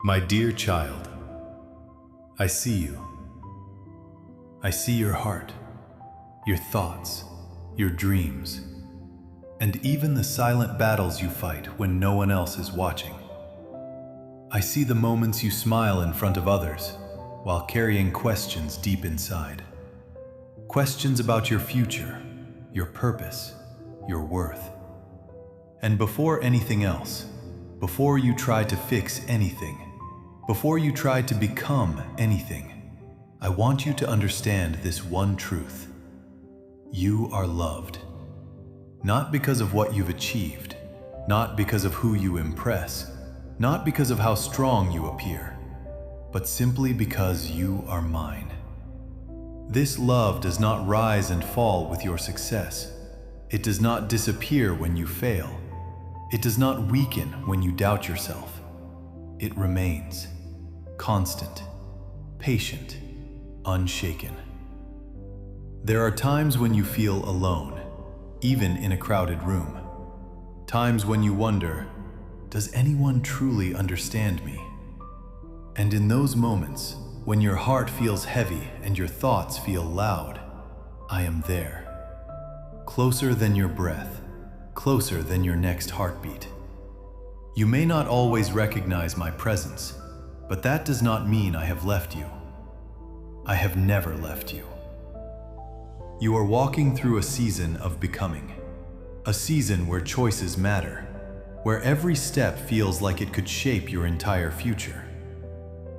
My dear child, I see you. I see your heart, your thoughts, your dreams, and even the silent battles you fight when no one else is watching. I see the moments you smile in front of others while carrying questions deep inside. Questions about your future, your purpose, your worth. And before anything else, before you try to fix anything, before you try to become anything, I want you to understand this one truth. You are loved. Not because of what you've achieved, not because of who you impress, not because of how strong you appear, but simply because you are mine. This love does not rise and fall with your success. It does not disappear when you fail. It does not weaken when you doubt yourself. It remains constant, patient, unshaken. There are times when you feel alone, even in a crowded room. Times when you wonder, does anyone truly understand me? And in those moments, when your heart feels heavy and your thoughts feel loud, I am there. Closer than your breath, closer than your next heartbeat. You may not always recognize my presence, but that does not mean I have left you. I have never left you. You are walking through a season of becoming, a season where choices matter, where every step feels like it could shape your entire future.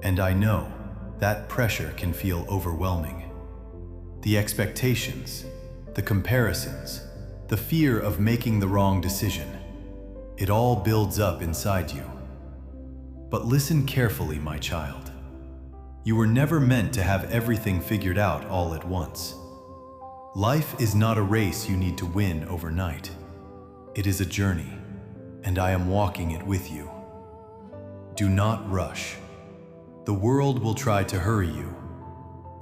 And I know that pressure can feel overwhelming. The expectations, the comparisons, the fear of making the wrong decision, it all builds up inside you. But listen carefully, my child. You were never meant to have everything figured out all at once. Life is not a race you need to win overnight. It is a journey, and I am walking it with you. Do not rush. The world will try to hurry you.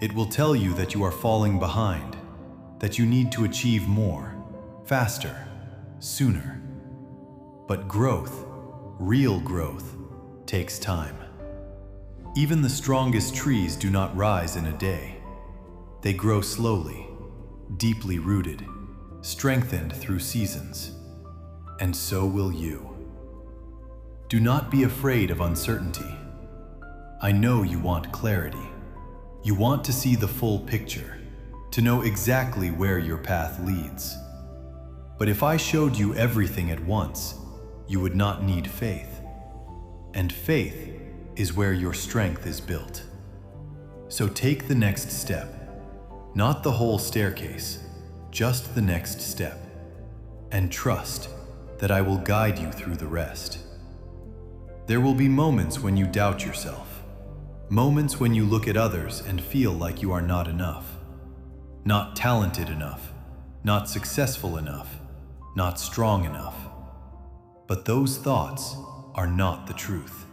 It will tell you that you are falling behind, that you need to achieve more, faster, sooner. But growth, real growth, takes time. Even the strongest trees do not rise in a day. They grow slowly, deeply rooted, strengthened through seasons. And so will you. Do not be afraid of uncertainty. I know you want clarity. You want to see the full picture, to know exactly where your path leads. But if I showed you everything at once, you would not need faith. And faith is where your strength is built. So take the next step, not the whole staircase, just the next step, and trust that I will guide you through the rest. There will be moments when you doubt yourself, moments when you look at others and feel like you are not enough, not talented enough, not successful enough, not strong enough. But those thoughts are not the truth.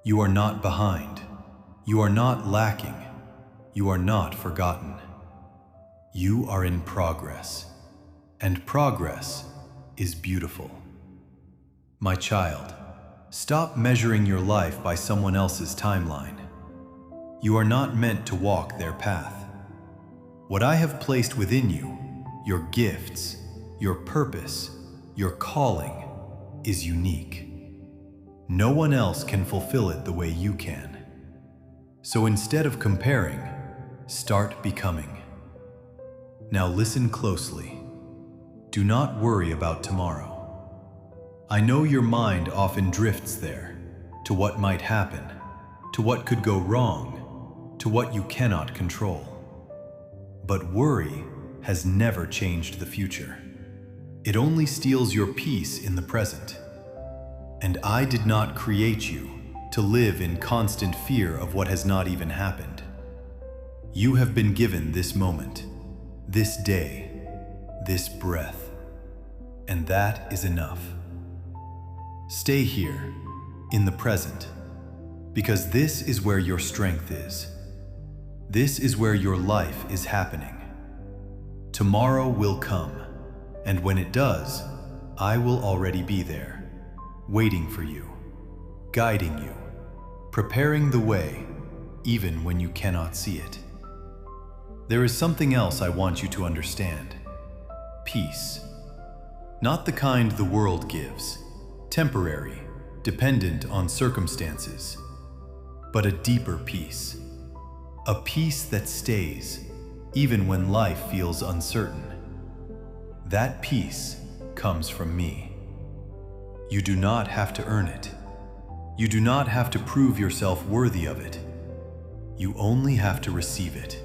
You are not behind. You are not lacking. You are not forgotten. You are in progress, and progress is beautiful. My child, stop measuring your life by someone else's timeline. You are not meant to walk their path. What I have placed within you, your gifts, your purpose, your calling, is unique. No one else can fulfill it the way you can. So instead of comparing, start becoming. Now listen closely. Do not worry about tomorrow. I know your mind often drifts there, to what might happen, to what could go wrong, to what you cannot control. But worry has never changed the future. It only steals your peace in the present. And I did not create you to live in constant fear of what has not even happened. You have been given this moment, this day, this breath, and that is enough. Stay here, in the present, because this is where your strength is. This is where your life is happening. Tomorrow will come, and when it does, I will already be there, waiting for you, guiding you, preparing the way even when you cannot see it. There is something else I want you to understand. Peace. Not the kind the world gives, temporary, dependent on circumstances, but a deeper peace. A peace that stays even when life feels uncertain. That peace comes from me. You do not have to earn it. You do not have to prove yourself worthy of it. You only have to receive it.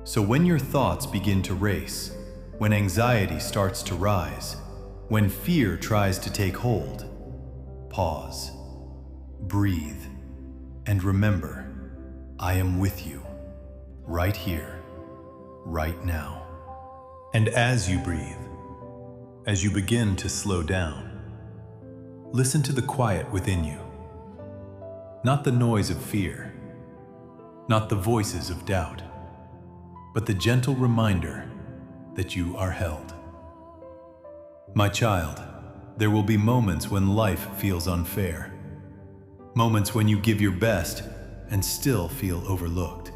So when your thoughts begin to race, when anxiety starts to rise, when fear tries to take hold, pause, breathe, and remember, I am with you, right here, right now. And as you breathe, as you begin to slow down, listen to the quiet within you. Not the noise of fear, not the voices of doubt, but the gentle reminder that you are held. My child, there will be moments when life feels unfair. Moments when you give your best and still feel overlooked.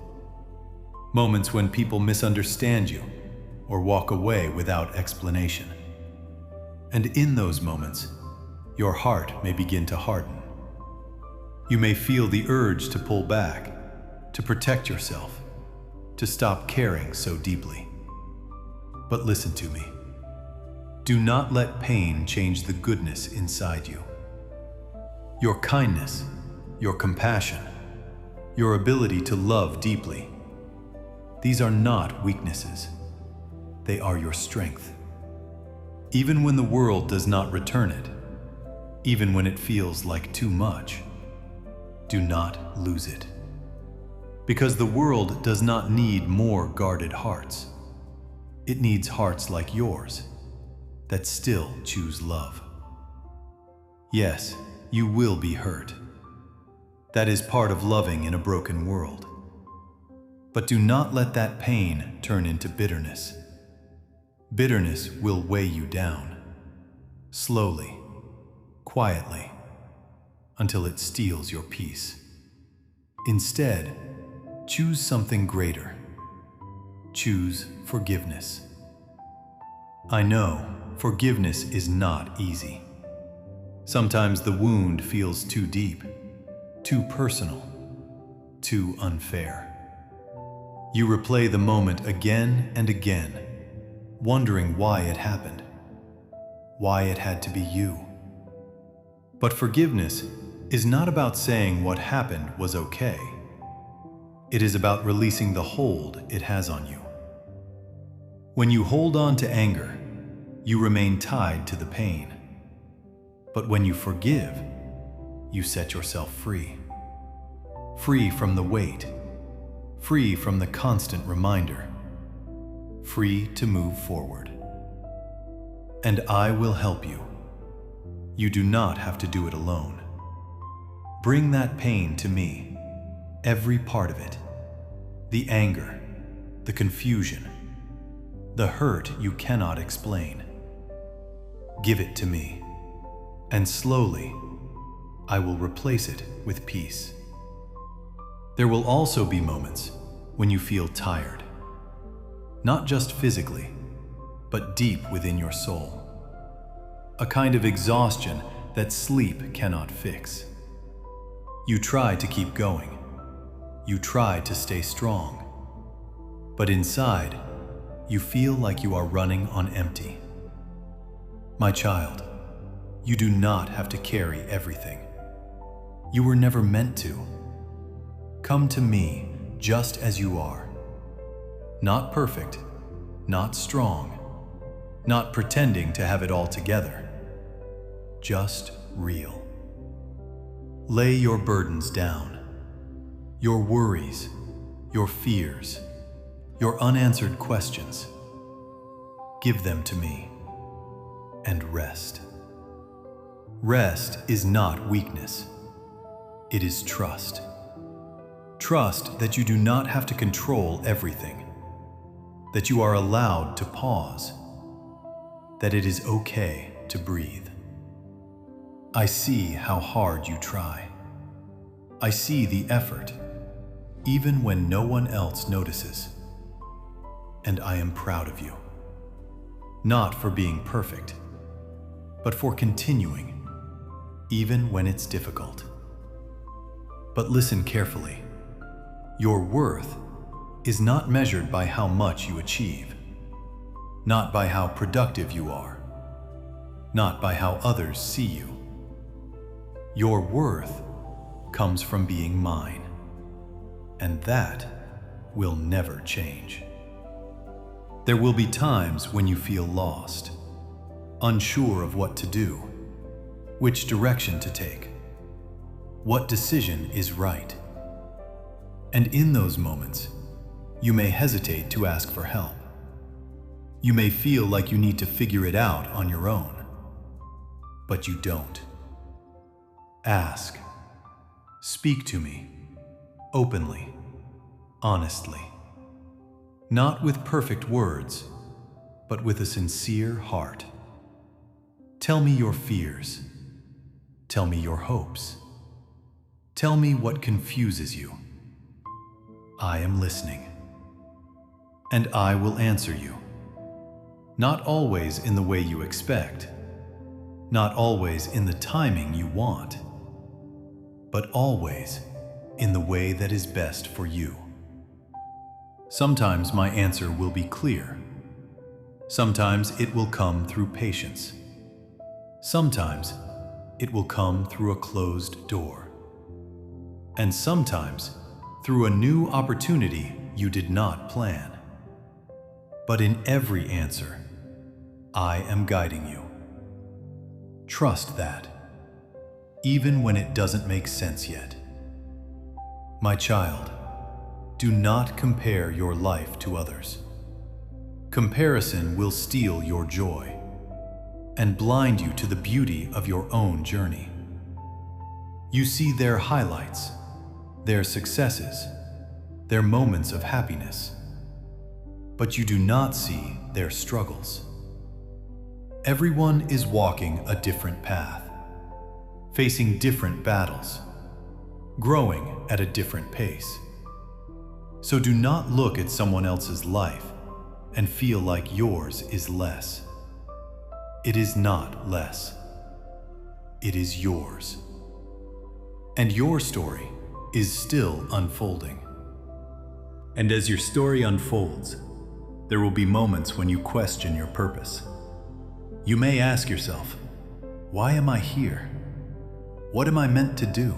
Moments when people misunderstand you or walk away without explanation. And in those moments, your heart may begin to harden. You may feel the urge to pull back, to protect yourself, to stop caring so deeply. But listen to me. Do not let pain change the goodness inside you. Your kindness, your compassion, your ability to love deeply, these are not weaknesses. They are your strength. Even when the world does not return it, even when it feels like too much, do not lose it. Because the world does not need more guarded hearts. It needs hearts like yours that still choose love. Yes, you will be hurt. That is part of loving in a broken world. But do not let that pain turn into bitterness. Bitterness will weigh you down, slowly, quietly, until it steals your peace. Instead, choose something greater. Choose forgiveness. I know forgiveness is not easy. Sometimes the wound feels too deep, too personal, too unfair. You replay the moment again and again, wondering why it happened, why it had to be you. But forgiveness is not about saying what happened was okay. It is about releasing the hold it has on you. When you hold on to anger, you remain tied to the pain. But when you forgive, you set yourself free. Free from the weight, free from the constant reminder, free to move forward. And I will help you. You do not have to do it alone. Bring that pain to me, every part of it. The anger, the confusion, the hurt you cannot explain. Give it to me, and slowly, I will replace it with peace. There will also be moments when you feel tired, not just physically, but deep within your soul. A kind of exhaustion that sleep cannot fix. You try to keep going. You try to stay strong. But inside, you feel like you are running on empty. My child, you do not have to carry everything. You were never meant to. Come to me just as you are. Not perfect, not strong, not pretending to have it all together. Just real. Lay your burdens down, your worries, your fears, your unanswered questions. Give them to me and rest. Rest is not weakness. It is trust. Trust that you do not have to control everything, that you are allowed to pause, that it is okay to breathe. I see how hard you try. I see the effort, even when no one else notices. And I am proud of you. Not for being perfect, but for continuing, even when it's difficult. But listen carefully. Your worth is not measured by how much you achieve, not by how productive you are, not by how others see you. Your worth comes from being mine, and that will never change. There will be times when you feel lost, unsure of what to do, which direction to take, what decision is right. And in those moments, you may hesitate to ask for help. You may feel like you need to figure it out on your own, but you don't. Ask. Speak to me, openly, honestly. Not with perfect words, but with a sincere heart. Tell me your fears. Tell me your hopes. Tell me what confuses you. I am listening. And I will answer you. Not always in the way you expect, not always in the timing you want, but always in the way that is best for you. Sometimes my answer will be clear. Sometimes it will come through patience. Sometimes it will come through a closed door. And sometimes through a new opportunity you did not plan. But in every answer, I am guiding you. Trust that, even when it doesn't make sense yet. My child, do not compare your life to others. Comparison will steal your joy and blind you to the beauty of your own journey. You see their highlights, their successes, their moments of happiness, but you do not see their struggles. Everyone is walking a different path, facing different battles, growing at a different pace. So do not look at someone else's life and feel like yours is less. It is not less. It is yours. And your story is still unfolding. And as your story unfolds, there will be moments when you question your purpose. You may ask yourself, why am I here? What am I meant to do?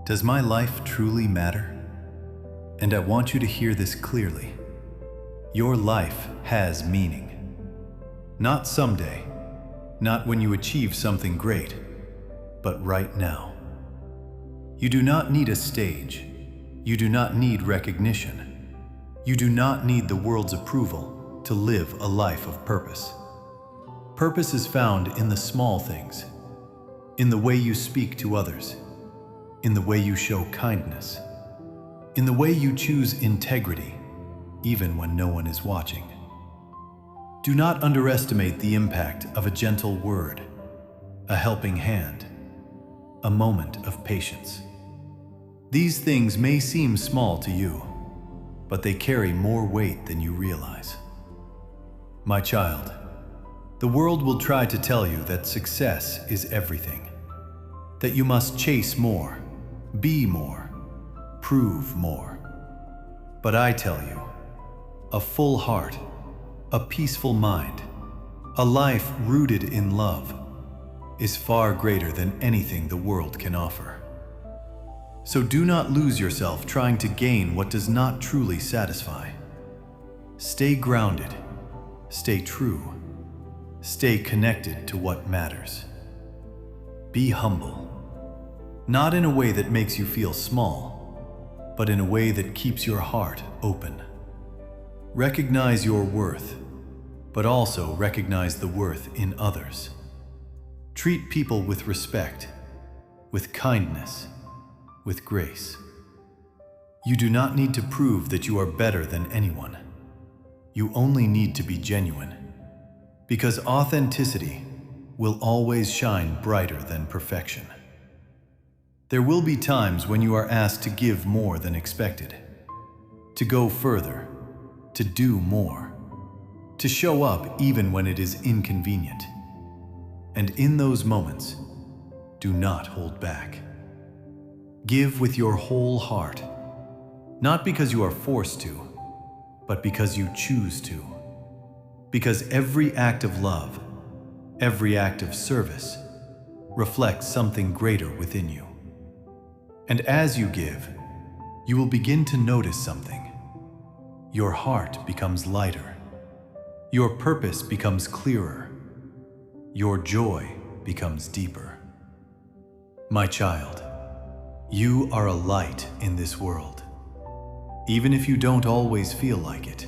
Does my life truly matter? And I want you to hear this clearly. Your life has meaning. Not someday, not when you achieve something great, but right now. You do not need a stage. You do not need recognition. You do not need the world's approval to live a life of purpose. Purpose is found in the small things, in the way you speak to others, in the way you show kindness, in the way you choose integrity, even when no one is watching. Do not underestimate the impact of a gentle word, a helping hand, a moment of patience. These things may seem small to you, but they carry more weight than you realize. My child, the world will try to tell you that success is everything, that you must chase more, be more, prove more. But I tell you, a full heart, a peaceful mind, a life rooted in love is far greater than anything the world can offer. So do not lose yourself trying to gain what does not truly satisfy. Stay grounded, stay true, stay connected to what matters. Be humble, not in a way that makes you feel small, but in a way that keeps your heart open. Recognize your worth, but also recognize the worth in others. Treat people with respect, with kindness, with grace. You do not need to prove that you are better than anyone. You only need to be genuine, because authenticity will always shine brighter than perfection. There will be times when you are asked to give more than expected, to go further, to do more, to show up even when it is inconvenient. And in those moments, do not hold back. Give with your whole heart, not because you are forced to, but because you choose to. Because every act of love, every act of service, reflects something greater within you. And as you give, you will begin to notice something. Your heart becomes lighter. Your purpose becomes clearer. Your joy becomes deeper. My child, you are a light in this world. Even if you don't always feel like it,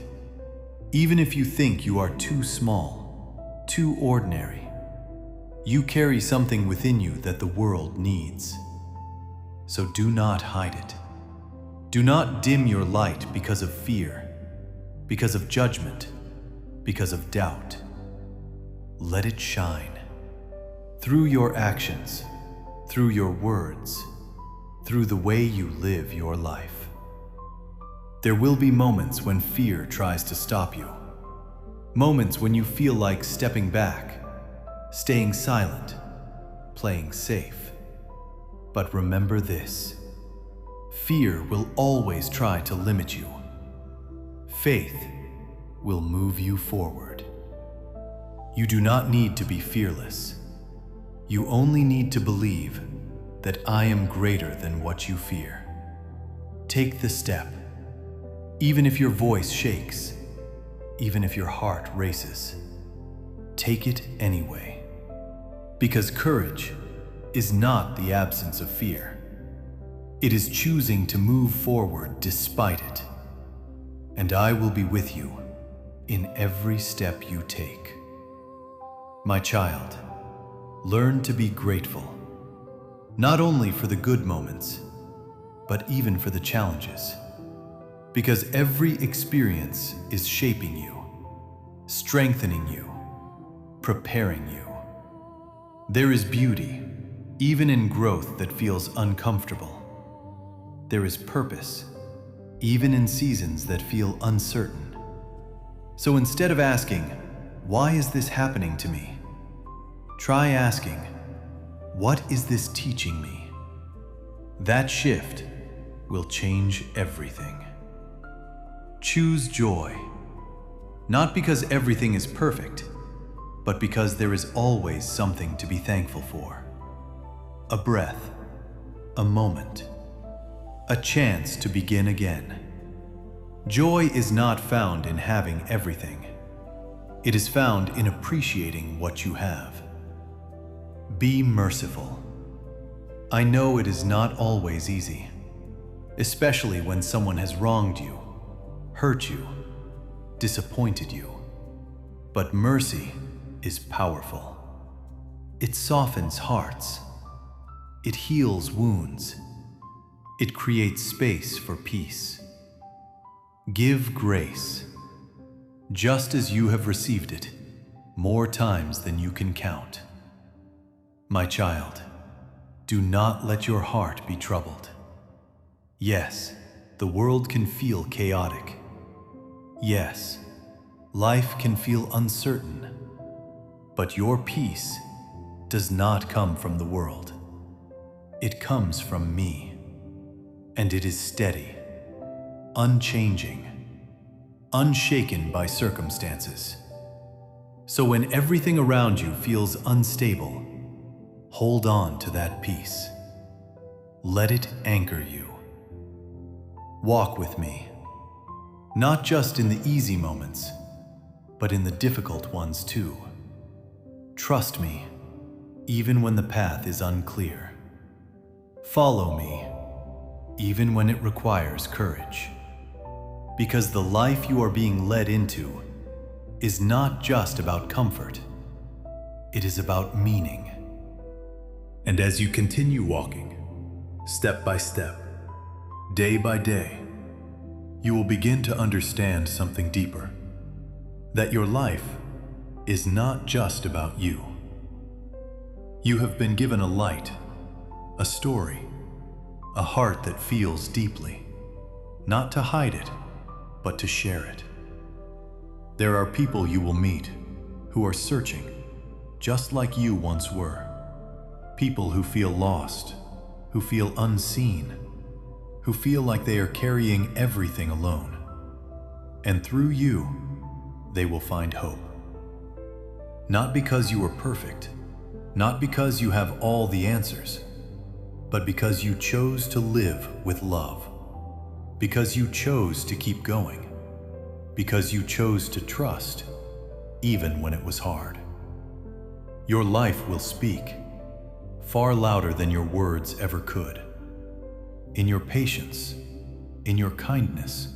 even if you think you are too small, too ordinary, you carry something within you that the world needs. So do not hide it. Do not dim your light because of fear, because of judgment, because of doubt. Let it shine. Through your actions, through your words, through the way you live your life. There will be moments when fear tries to stop you. Moments when you feel like stepping back, staying silent, playing safe. But remember this: fear will always try to limit you. Faith will move you forward. You do not need to be fearless. You only need to believe that I am greater than what you fear. Take the step, even if your voice shakes, even if your heart races. Take it anyway. Because courage is not the absence of fear. It is choosing to move forward despite it. And I will be with you in every step you take. My child, learn to be grateful, not only for the good moments, but even for the challenges. Because every experience is shaping you, strengthening you, preparing you. There is beauty, even in growth that feels uncomfortable. There is purpose, even in seasons that feel uncertain. So instead of asking, "Why is this happening to me?" try asking, "What is this teaching me?" That shift will change everything. Choose joy, not because everything is perfect, but because there is always something to be thankful for. A breath, a moment, a chance to begin again. Joy is not found in having everything. It is found in appreciating what you have. Be merciful. I know it is not always easy, especially when someone has wronged you, hurt you, disappointed you. But mercy is powerful. It softens hearts. It heals wounds. It creates space for peace. Give grace, just as you have received it, more times than you can count. My child, do not let your heart be troubled. Yes, the world can feel chaotic. Yes, life can feel uncertain. But your peace does not come from the world. It comes from me. And it is steady, unchanging, unshaken by circumstances. So when everything around you feels unstable, hold on to that peace. Let it anchor you. Walk with me, not just in the easy moments, but in the difficult ones too. Trust me, even when the path is unclear. Follow me, even when it requires courage. Because the life you are being led into is not just about comfort. It is about meaning. And as you continue walking, step by step, day by day, you will begin to understand something deeper. That your life is not just about you. You have been given a light, a story, a heart that feels deeply, not to hide it, but to share it. There are people you will meet who are searching, just like you once were. People who feel lost, who feel unseen, who feel like they are carrying everything alone. And through you, they will find hope. Not because you are perfect, not because you have all the answers, but because you chose to live with love, because you chose to keep going, because you chose to trust, even when it was hard. Your life will speak, far louder than your words ever could. In your patience, in your kindness,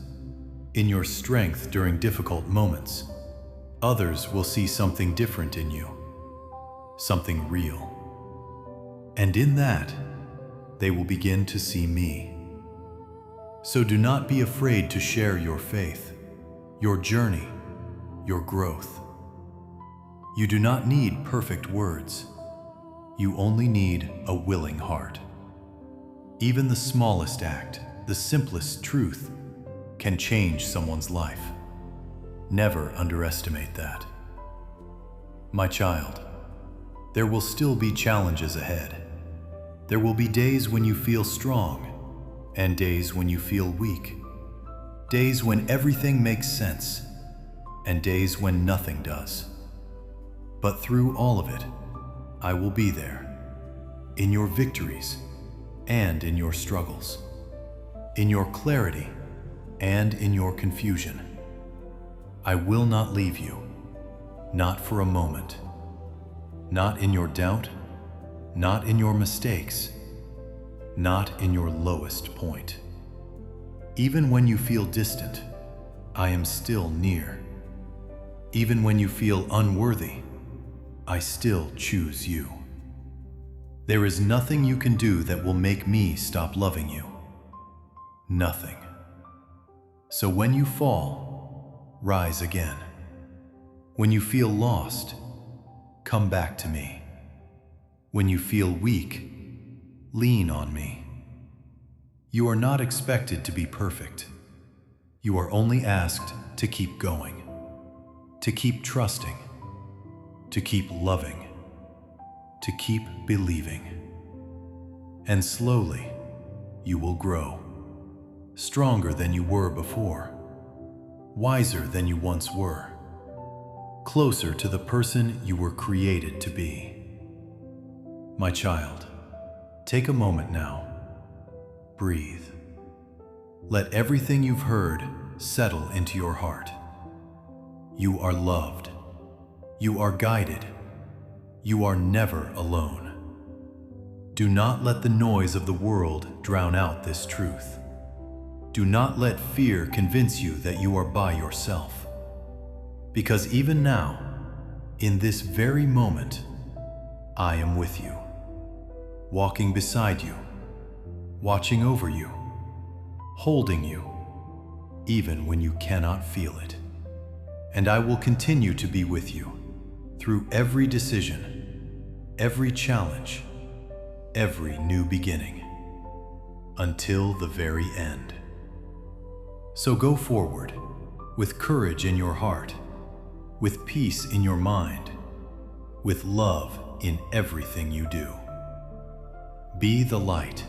in your strength during difficult moments, others will see something different in you, something real. And in that, they will begin to see me. So do not be afraid to share your faith, your journey, your growth. You do not need perfect words. You only need a willing heart. Even the smallest act, the simplest truth, can change someone's life. Never underestimate that. My child, there will still be challenges ahead. There will be days when you feel strong and days when you feel weak. Days when everything makes sense and days when nothing does. But through all of it, I will be there, in your victories and in your struggles, in your clarity and in your confusion. I will not leave you, not for a moment, not in your doubt, not in your mistakes, not in your lowest point. Even when you feel distant, I am still near. Even when you feel unworthy, I still choose you. There is nothing you can do that will make me stop loving you. Nothing. So when you fall, rise again. When you feel lost, come back to me. When you feel weak, lean on me. You are not expected to be perfect. You are only asked to keep going, to keep trusting, to keep loving, to keep believing. And slowly, you will grow, stronger than you were before, wiser than you once were, closer to the person you were created to be. My child, take a moment now. Breathe. Let everything you've heard settle into your heart. You are loved. You are guided. You are never alone. Do not let the noise of the world drown out this truth. Do not let fear convince you that you are by yourself. Because even now, in this very moment, I am with you, walking beside you, watching over you, holding you, even when you cannot feel it. And I will continue to be with you through every decision, every challenge, every new beginning, until the very end. So go forward with courage in your heart, with peace in your mind, with love in everything you do. Be the light,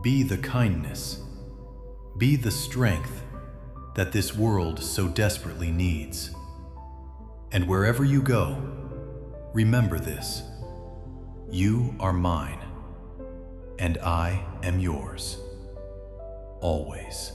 be the kindness, be the strength that this world so desperately needs. And wherever you go, remember this: you are mine, and I am yours, always.